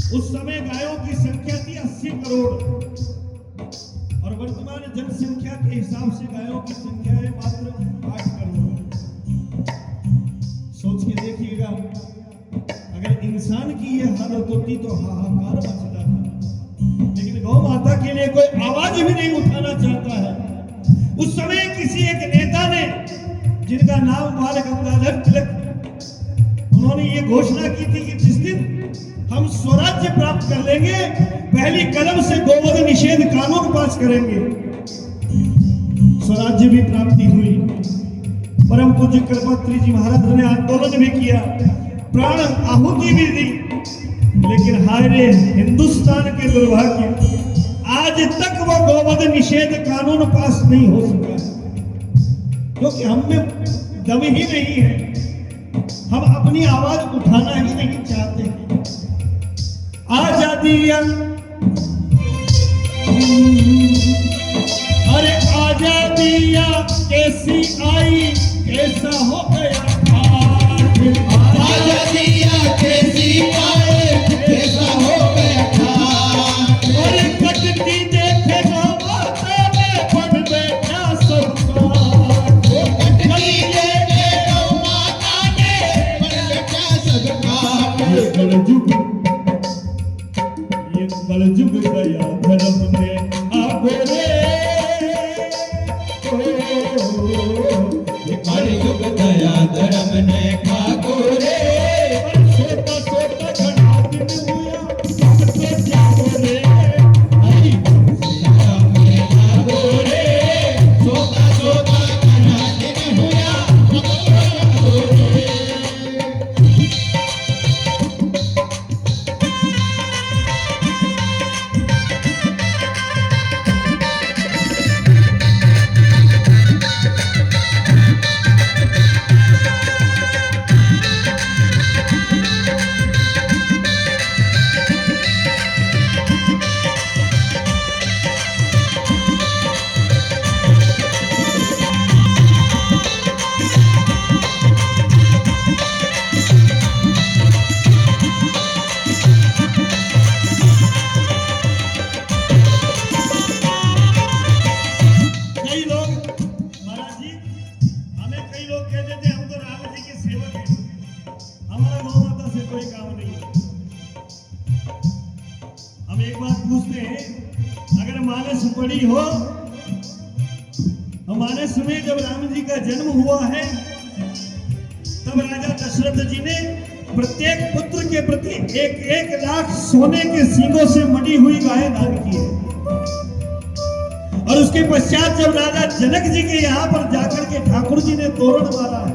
उस समय गायों की संख्या थी 80 करोड़ और वर्तमान जनसंख्या के हिसाब से गायों की संख्या है मात्र 8 करोड़। सोच के देखिएगा, अगर इंसान की ये हालत होती तो हाहाकार मच जाता, लेकिन गौ माता के लिए कोई आवाज भी नहीं उठाना चाहता है। उस समय किसी एक नेता ने, जिनका नाम बाल गंगाधर तिलक, उन्होंने ये घोषणा की थी कि जिस दिन हम स्वराज्य प्राप्त कर लेंगे, पहली कदम से गोवध निषेध कानून पास करेंगे। स्वराज्य भी प्राप्ति हुई। परम पूज्य कल्पत्री जी महाराज ने आंदोलन भी किया, प्राण आहुति भी दी, लेकिन हाय रे हिंदुस्तान के दुर्भाग्य, आज तक वो गोवध निषेध कानून पास नहीं हो सका, क्योंकि हम में दम ही नहीं है। हम अपनी आवाज उठाना ही नहीं चाहते। आजादी, अरे आजादिया कैसी आई, कैसा हो गया, आजादिया कैसी आए, कैसा हो गया। अरे कटती देखेगा माता में बन बैठा सबका, कटती देखेगा माता ने बन बैठा सबका। ये कलयुग गया धर्म ने आगे रे, ये कलयुग गया धर्म ने खाको रे। सोता सोता घना दिन हुआ, सबसे जागो रे, हरि धर्म ने खाको रे। सोता सोता घना दिन हुआ, खाको रे। पड़ी हो। हमारे समय जब राम जी का जन्म हुआ है तब राजा दशरथ जी ने प्रत्येक पुत्र के प्रति 1-1 लाख सोने के सींगों से मड़ी हुई गाय दान की है। और उसके पश्चात जब राजा जनक जी के यहाँ पर जाकर के ठाकुर जी ने तोरण मारा है,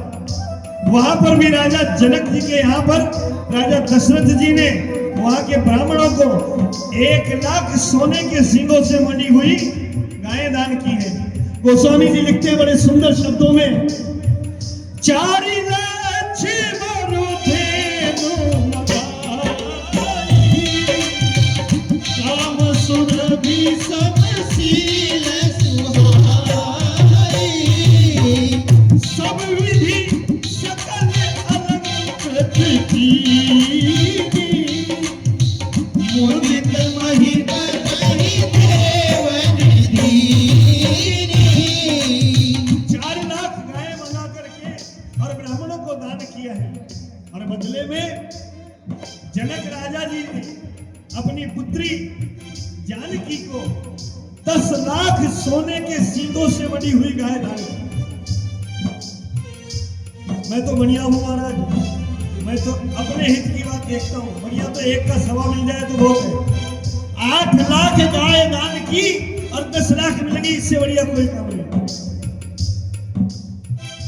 वहां पर भी राजा जनक जी के यहाँ पर राजा दशरथ जी ने वहां के ब्राह्मणों को 1 लाख सोने के सींगों से मड़ी हुई गाय दान की है। गोस्वामी जी लिखते हैं बड़े सुंदर शब्दों में, 4 लाख काम सुरभि समशील सुहाई, सब विधि सकल अलंकृत की, मुदित महिमा नहीं देवन दीनी। 4 लाख गाय मंगा करके और ब्राह्मणों को दान किया है। और बदले में जनक राजा जी ने अपनी पुत्री जानकी को 10 लाख सोने के सींगों से बनी हुई गाय दान की। मैं तो बढ़िया हूं महाराज, मैं तो अपने हित की बात देखता हूं। बढ़िया तो 1 का सवा मिल जाए तो बहुत है। 8 लाख गाय दान की और 10 लाख मिल गई, इससे बढ़िया कोई काम नहीं।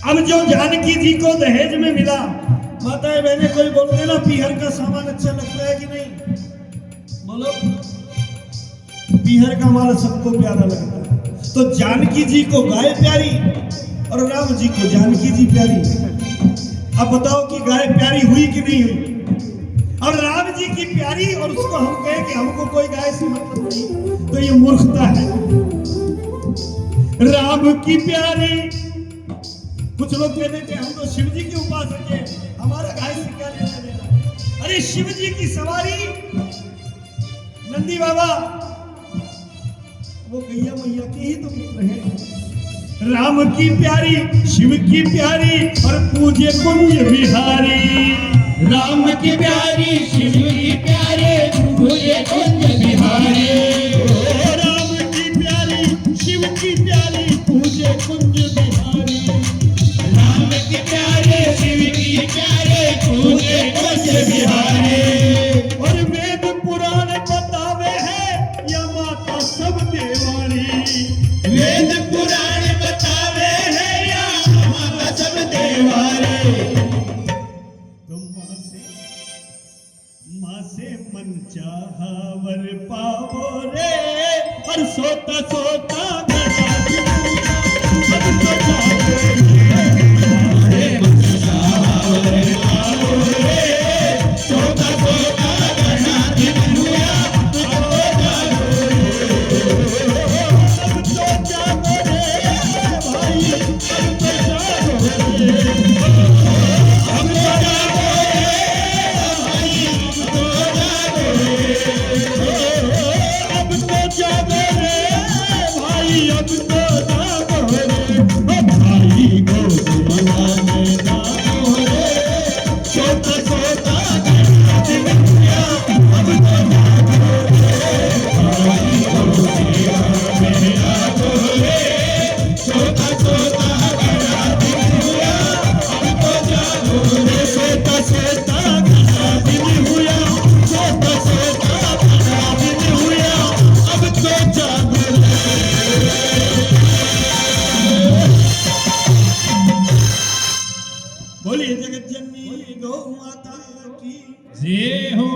अब जो जानकी जी को दहेज में मिला, माताएं बहनें कोई बोलते ना पीहर का सामान अच्छा लगता है कि नहीं, बोलो। पीहर का माल सबको प्यारा लगता है। तो जानकी जी को गाय प्यारी और राम जी को जानकी जी प्यारी। अब बताओ कि गाय प्यारी हुई कि नहीं हुई। और राम जी की प्यारी और उसको हम कहें कि हमको कोई गाय से मतलब नहीं, तो ये मूर्खता है। राम की प्यारी, कुछ लोग कहते थे हम तो शिव जी के उपासक हैं, हमारा गाय से क्या लेना देना। अरे शिव जी की सवारी नंदी बाबा वो गैया मैया के ही तो पुत्र हैं। राम की प्यारी, शिव की प्यारी और पूजे कुंज बिहारी। राम की प्यारी, शिव की प्यारे, पूजे कुंज बिहारी। राम की प्यारी, शिव की प्यारी, पूजे कुंज बिहारी। राम की प्यारे, शिव की प्यारे, पूजे कुंज बिहारी। और वेद पुराण बतावे है या माता सब देवारी। वेद पुराण बतावे है या माता सब देवारे। तुम माँ से मन चाहा वर पावो रे, और सोता सोता घटा अब तो जागे। सोता सोता गणा दिन हुआ, अब तो जागो रे भाई, अब तो जागो रे। अब तो जागो अब तो जागो रे भाई, अब तो जागो रे। भाई को मनाने जागो रे, सोता सोता गणा दिन हुआ, अब तो जागो रे। सोता सोता गणा दिन हुआ, अब तो जागो रे। सोता सोता घना दिन हुआ, सोता सोता घना दिन हुआ, अब तो जागो रे। बोलिए जगत जननी गौ माता की जय हो।